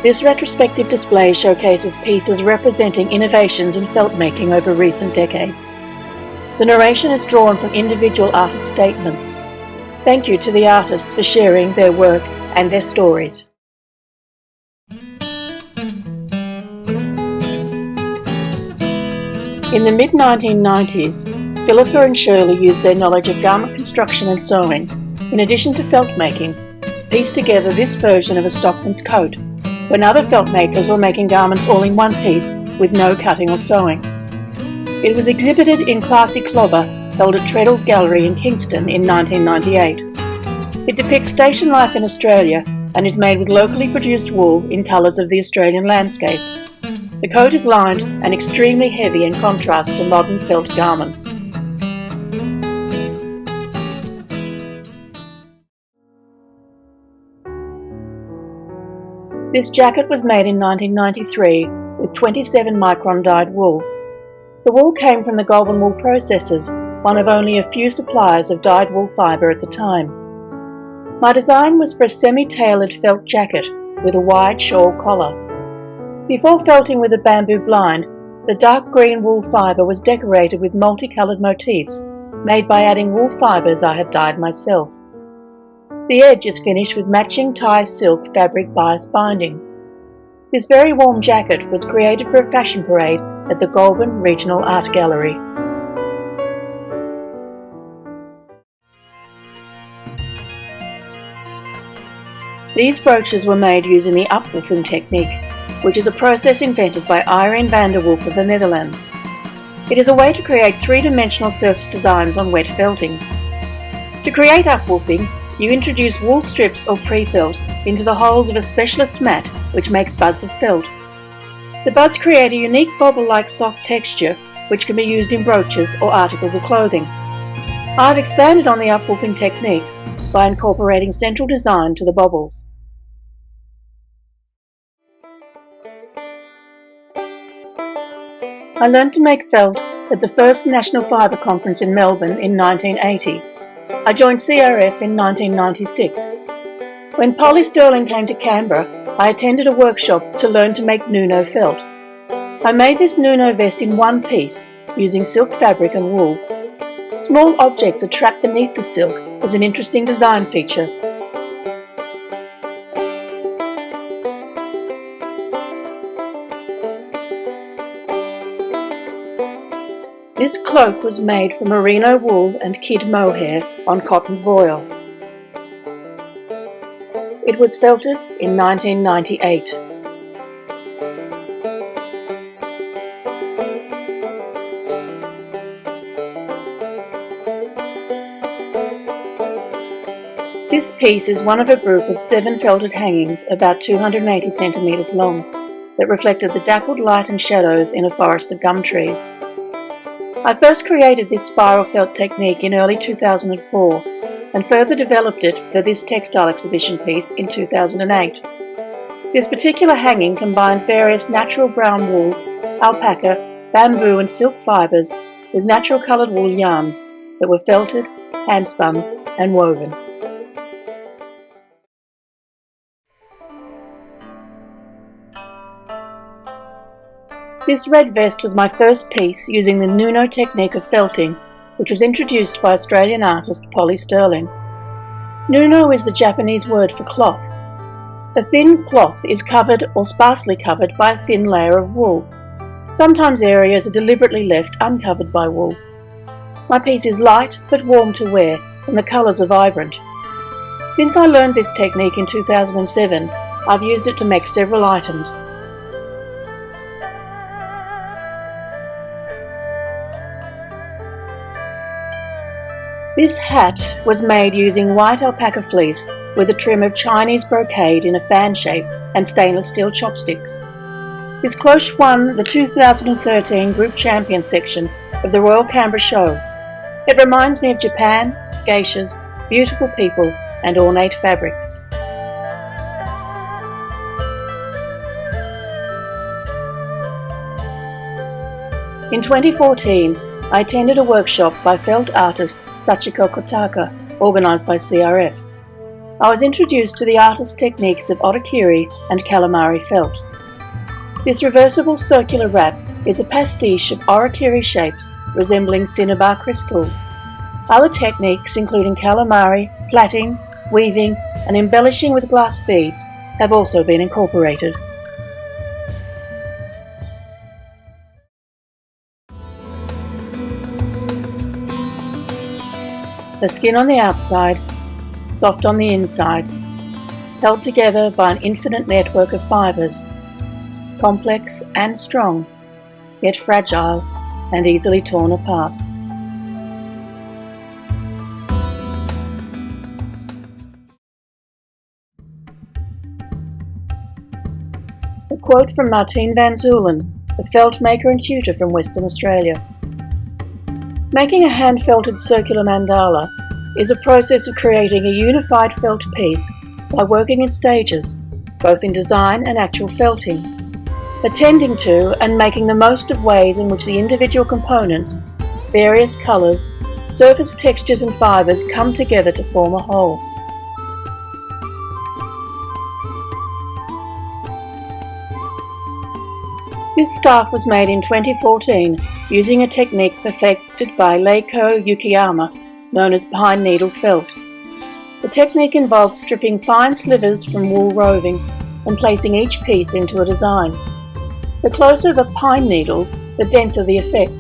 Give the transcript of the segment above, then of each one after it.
This retrospective display showcases pieces representing innovations in felt making over recent decades. The narration is drawn from individual artist statements. Thank you to the artists for sharing their work and their stories. In the mid-1990s, Philippa and Shirley used their knowledge of garment construction and sewing, in addition to felt making, to piece together this version of a stockman's coat, when other felt makers were making garments all in one piece with no cutting or sewing. It was exhibited in Classy Clobber, held at Treadle's Gallery in Kingston in 1998. It depicts station life in Australia and is made with locally produced wool in colours of the Australian landscape. The coat is lined and extremely heavy in contrast to modern felt garments. This jacket was made in 1993 with 27-micron dyed wool. The wool came from the Goulburn Wool Processors, one of only a few suppliers of dyed wool fibre at the time. My design was for a semi-tailored felt jacket with a wide shawl collar. Before felting with a bamboo blind, the dark green wool fibre was decorated with multicoloured motifs made by adding wool fibres I had dyed myself. The edge is finished with matching Thai silk fabric bias binding. This very warm jacket was created for a fashion parade at the Goulburn Regional Art Gallery. These brooches were made using the upwoofing technique, which is a process invented by Irene van der Wulf of the Netherlands. It is a way to create three-dimensional surface designs on wet felting. To create upwoofing, you introduce wool strips or pre-felt into the holes of a specialist mat which makes buds of felt. The buds create a unique bobble-like soft texture which can be used in brooches or articles of clothing. I've expanded on the upwoofing techniques by incorporating central design to the bobbles. I learned to make felt at the first National Fibre Conference in Melbourne in 1980. I joined CRF in 1996. When Polly Sterling came to Canberra, I attended a workshop to learn to make Nuno felt. I made this Nuno vest in one piece, using silk fabric and wool. Small objects are trapped beneath the silk as an interesting design feature. This cloak was made from merino wool and kid mohair on cotton voile. It was felted in 1998. This piece is one of a group of 7 felted hangings about 280 centimetres long that reflected the dappled light and shadows in a forest of gum trees. I first created this spiral felt technique in early 2004 and further developed it for this textile exhibition piece in 2008. This particular hanging combined various natural brown wool, alpaca, bamboo and silk fibres with natural coloured wool yarns that were felted, hand-spun and woven. This red vest was my first piece using the Nuno technique of felting, which was introduced by Australian artist Polly Sterling. Nuno is the Japanese word for cloth. A thin cloth is covered or sparsely covered by a thin layer of wool. Sometimes areas are deliberately left uncovered by wool. My piece is light but warm to wear and the colours are vibrant. Since I learned this technique in 2007, I've used it to make several items. This hat was made using white alpaca fleece with a trim of Chinese brocade in a fan shape and stainless steel chopsticks. This cloche won the 2013 Group Champion section of the Royal Canberra Show. It reminds me of Japan, geishas, beautiful people and ornate fabrics. In 2014, I attended a workshop by felt artist Sachiko Kotaka, organised by CRF. I was introduced to the artist's techniques of otakiri and calamari felt. This reversible circular wrap is a pastiche of orakiri shapes resembling cinnabar crystals. Other techniques, including calamari, plaiting, weaving, and embellishing with glass beads, have also been incorporated. The skin on the outside, soft on the inside, held together by an infinite network of fibres, complex and strong, yet fragile and easily torn apart. A quote from Martine van Zeulen, a felt maker and tutor from Western Australia. Making a hand-felted circular mandala is a process of creating a unified felt piece by working in stages, both in design and actual felting, attending to and making the most of ways in which the individual components, various colours, surface textures and fibres come together to form a whole. This scarf was made in 2014 using a technique perfected by Leiko Yukiyama known as pine needle felt. The technique involves stripping fine slivers from wool roving and placing each piece into a design. The closer the pine needles, the denser the effect.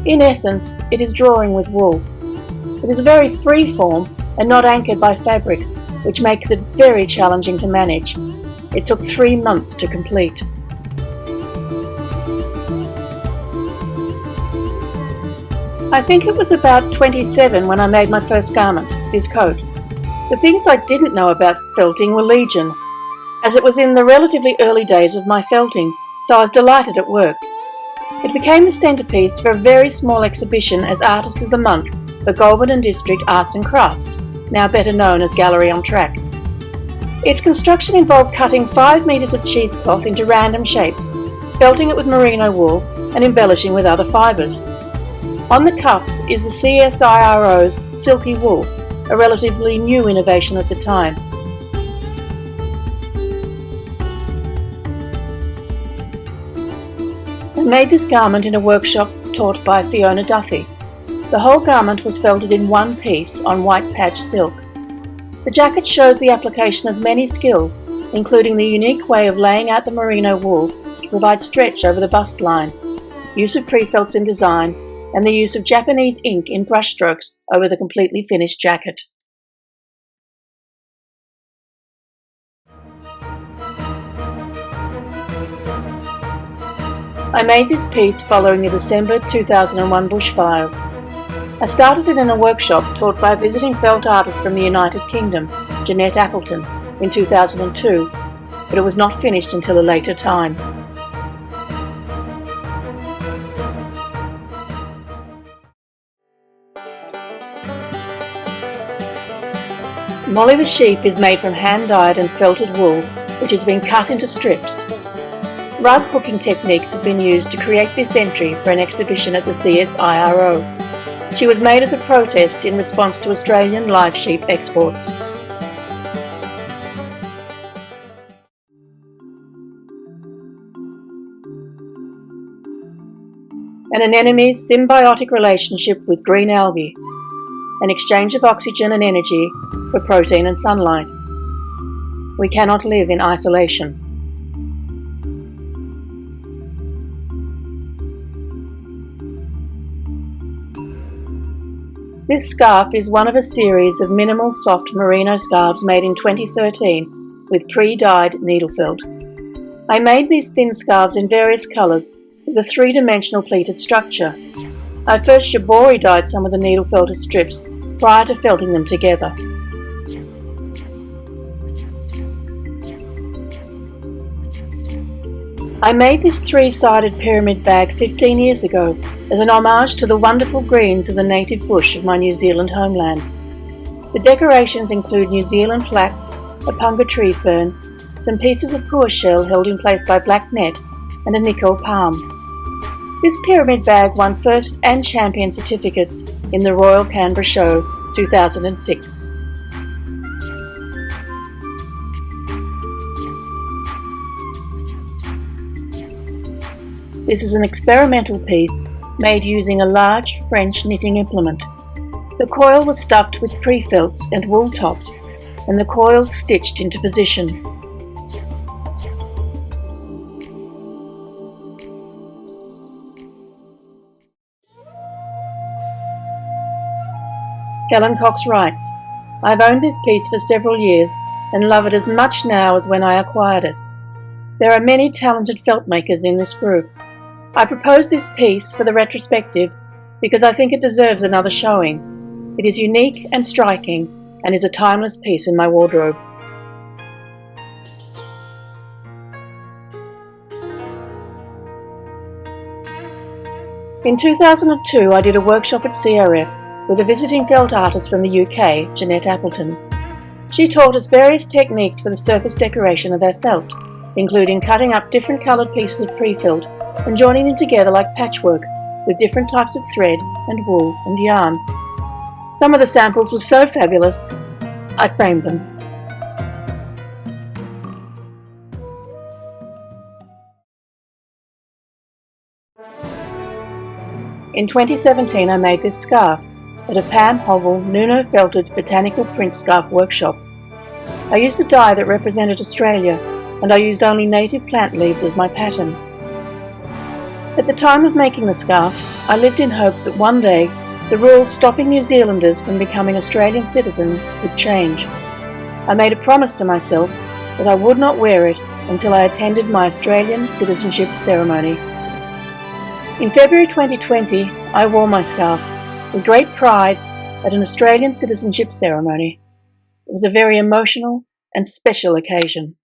In essence, it is drawing with wool. It is very free form and not anchored by fabric, which makes it very challenging to manage. It took 3 months to complete. I think it was about 27 when I made my first garment, this coat. The things I didn't know about felting were legion, as it was in the relatively early days of my felting, so I was delighted at work. It became the centrepiece for a very small exhibition as Artist of the Month for Goulburn and District Arts and Crafts, now better known as Gallery on Track. Its construction involved cutting 5 metres of cheesecloth into random shapes, felting it with merino wool and embellishing with other fibres. On the cuffs is the CSIRO's silky wool, a relatively new innovation at the time. I made this garment in a workshop taught by Fiona Duffy. The whole garment was felted in one piece on white patch silk. The jacket shows the application of many skills, including the unique way of laying out the merino wool to provide stretch over the bust line, use of pre-felts in design, and the use of Japanese ink in brushstrokes over the completely finished jacket. I made this piece following the December 2001 bushfires. I started it in a workshop taught by a visiting felt artist from the United Kingdom, Jeanette Appleton, in 2002, but it was not finished until a later time. Molly the sheep is made from hand-dyed and felted wool, which has been cut into strips. Rug hooking techniques have been used to create this entry for an exhibition at the CSIRO. She was made as a protest in response to Australian live sheep exports. An anemone's symbiotic relationship with green algae, an exchange of oxygen and energy for protein and sunlight. We cannot live in isolation. This scarf is one of a series of minimal soft merino scarves made in 2013 with pre-dyed needle felt. I made these thin scarves in various colours with a 3-dimensional pleated structure. I first shibori dyed some of the needle felted strips prior to felting them together. I made this 3-sided pyramid bag 15 years ago as an homage to the wonderful greens of the native bush of my New Zealand homeland. The decorations include New Zealand flax, a punga tree fern, some pieces of pua shell held in place by black net, and a nickel palm. This pyramid bag won first and champion certificates in the Royal Canberra Show 2006. This is an experimental piece made using a large French knitting implement. The coil was stuffed with pre-felts and wool tops, and the coils stitched into position. Helen Cox writes, "I've owned this piece for several years and love it as much now as when I acquired it. There are many talented feltmakers in this group. I proposed this piece for the retrospective because I think it deserves another showing. It is unique and striking and is a timeless piece in my wardrobe." In 2002, I did a workshop at CRF with a visiting felt artist from the UK, Jeanette Appleton. She taught us various techniques for the surface decoration of our felt, including cutting up different coloured pieces of pre-felt and joining them together like patchwork with different types of thread and wool and yarn. Some of the samples were so fabulous, I framed them. In 2017, I made this scarf at a Pam Hovell Nuno felted botanical print scarf workshop. I used a dye that represented Australia, and I used only native plant leaves as my pattern. At the time of making the scarf, I lived in hope that one day the rules stopping New Zealanders from becoming Australian citizens would change. I made a promise to myself that I would not wear it until I attended my Australian citizenship ceremony. In February 2020, I wore my scarf with great pride at an Australian citizenship ceremony. It was a very emotional and special occasion.